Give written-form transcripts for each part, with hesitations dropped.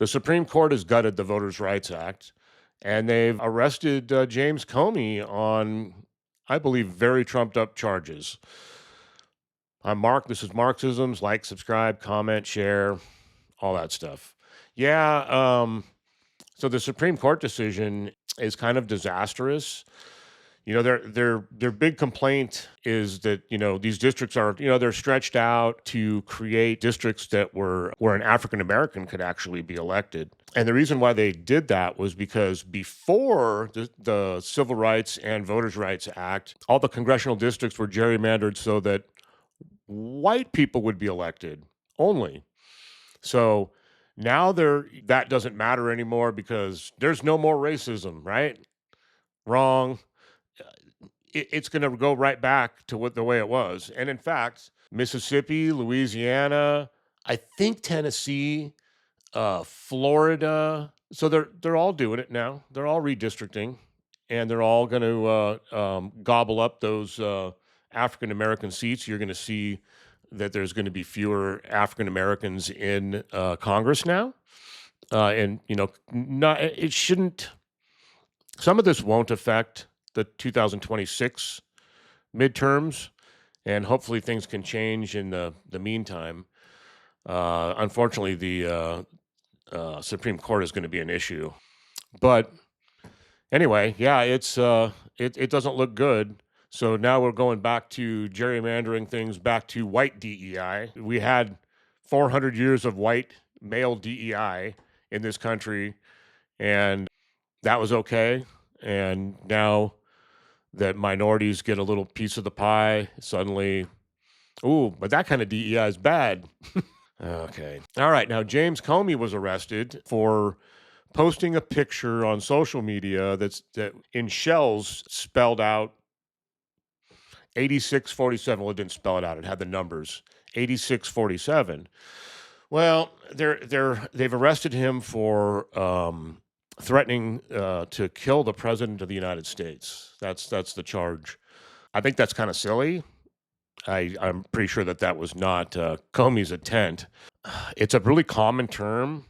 The Supreme Court has gutted the Voters' Rights Act, and they've arrested James Comey on, I believe, very trumped up charges. I'm Mark. This is Marxisms. Like, subscribe, comment, share, all that stuff. Yeah. So the Supreme Court decision is kind of disastrous. Their big complaint is that these districts are they're stretched out to create districts that were where an African American could actually be elected. And the reason why they did that was because before the Civil Rights and Voters' Rights Act, all the congressional districts were gerrymandered so that white people would be elected only. So now that doesn't matter anymore because there's no more racism, right? Wrong. It's going to go right back to the way it was. And in fact, Mississippi, Louisiana, I think Tennessee, Florida. So they're all doing it now. They're all redistricting, and they're all going to gobble up those African American seats. You're going to see that there's going to be fewer African Americans in Congress now, and not it shouldn't. Some of this won't affect the 2026 midterms, and hopefully things can change in the meantime. Unfortunately, the Supreme Court is going to be an issue. But anyway, yeah, it doesn't look good. So now we're going back to gerrymandering things back to white DEI. We had 400 years of white male DEI in this country, and that was okay. And now that minorities get a little piece of the pie, suddenly, ooh, but that kind of DEI is bad. Okay. All right. Now, James Comey was arrested for posting a picture on social media that in shells spelled out 8647. Well, it didn't spell it out. It had the numbers 8647. Well, they've arrested him for threatening to kill the president of the United States. That's the charge. I think that's kind of silly. I'm pretty sure that was not Comey's intent. It's a really common term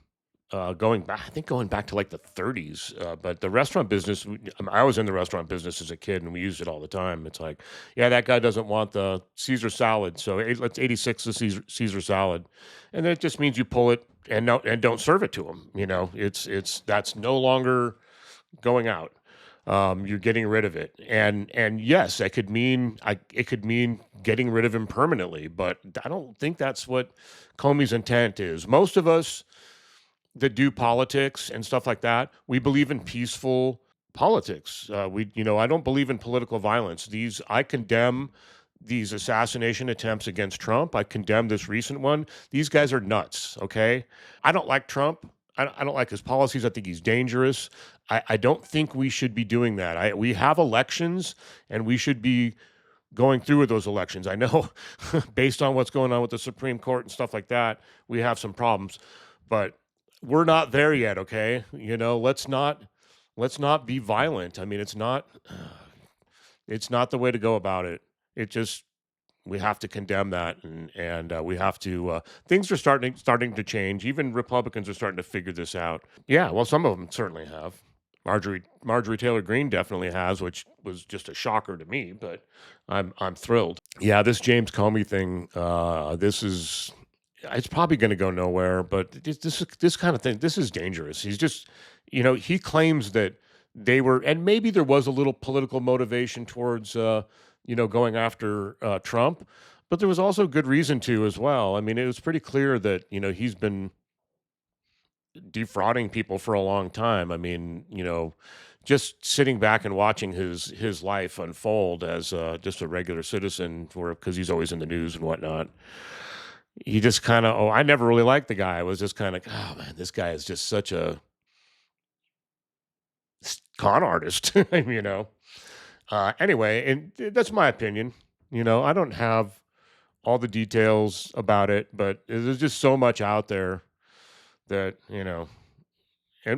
going back to like the 30s. But the restaurant business, I was in the restaurant business as a kid, and we used it all the time. It's like, yeah, that guy doesn't want the Caesar salad, so let's 86 the Caesar salad, and that just means you pull it and don't serve it to him. That's no longer going out. You're getting rid of it, and yes, it could mean getting rid of him permanently, but I don't think that's what Comey's intent is. Most of us that do politics and stuff like that, we believe in peaceful politics. I don't believe in political violence. I condemn these assassination attempts against Trump. I condemn this recent one. These guys are nuts. Okay, I don't like Trump. I don't like his policies. I think he's dangerous. I don't think we should be doing that. We have elections, and we should be going through with those elections. I know based on what's going on with the Supreme Court and stuff like that, we have some problems, but we're not there yet. Okay. Let's not be violent. I mean, it's not the way to go about it. We have to condemn that, and we have to. Things are starting to change. Even Republicans are starting to figure this out. Yeah, well, some of them certainly have. Marjorie Taylor Greene definitely has, which was just a shocker to me. But I'm thrilled. Yeah, this James Comey thing. It's probably going to go nowhere. But this kind of thing. This is dangerous. He's just, he claims that they were, and maybe there was a little political motivation towards. Going after Trump, but there was also good reason to as well. I mean, it was pretty clear that, he's been defrauding people for a long time. I mean, just sitting back and watching his life unfold as just a regular citizen because he's always in the news and whatnot. He just kind of, I never really liked the guy. I was just kind of, oh man, this guy is just such a con artist, Anyway, and that's my opinion. I don't have all the details about it, but there's just so much out there that, and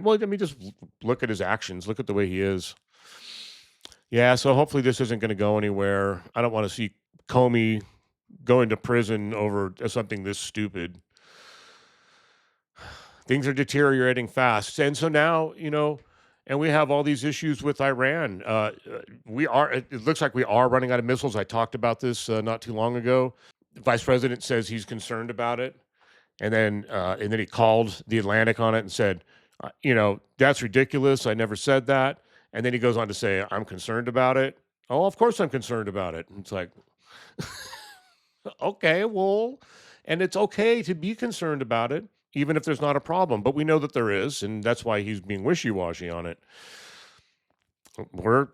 well, let me just look at his actions, look at the way he is. Yeah, so hopefully this isn't going to go anywhere. I don't want to see Comey going to prison over something this stupid. things are deteriorating fast. And so now, and we have all these issues with Iran. It looks like we are running out of missiles. I talked about this not too long ago. The vice president says he's concerned about it. And then he called the Atlantic on it and said, that's ridiculous. I never said that. And then he goes on to say, I'm concerned about it. Oh, of course I'm concerned about it. And it's like, okay, well, and it's okay to be concerned about it, even if there's not a problem. But we know that there is, and that's why he's being wishy-washy on it. We're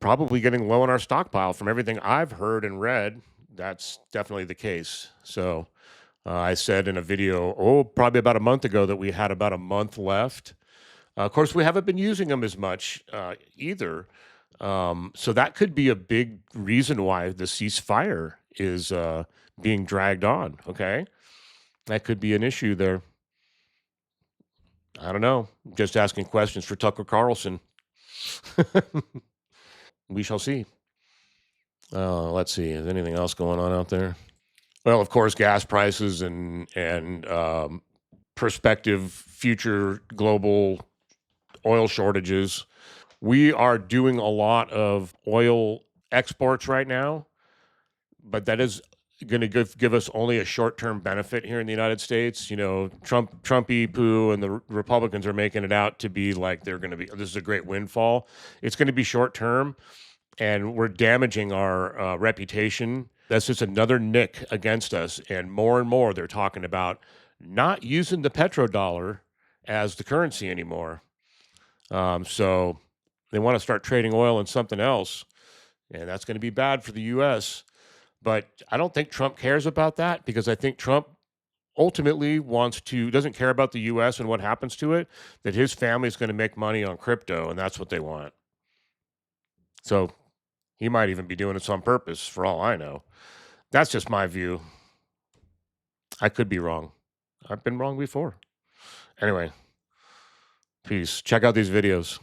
probably getting low on our stockpile from everything I've heard and read. That's definitely the case. So I said in a video, probably about a month ago, that we had about a month left. Of course, we haven't been using them as much either. So that could be a big reason why the ceasefire is being dragged on. Okay. That could be an issue there. I don't know. Just asking questions for Tucker Carlson. We shall see. Let's see. Is anything else going on out there? Well, of course, gas prices and prospective future global oil shortages. We are doing a lot of oil exports right now, but that is going to give us only a short-term benefit here in the United States. Trumpy poo and the Republicans are making it out to be like this is a great windfall. It's going to be short-term, and we're damaging our reputation. That's just another nick against us. And more they're talking about not using the petrodollar as the currency anymore. So they want to start trading oil in something else, and that's going to be bad for the U.S. But I don't think Trump cares about that, because I think Trump ultimately doesn't care about the U.S. and what happens to it, that his family is going to make money on crypto, and that's what they want. So he might even be doing this on purpose, for all I know. That's just my view. I could be wrong. I've been wrong before. Anyway, peace. Check out these videos.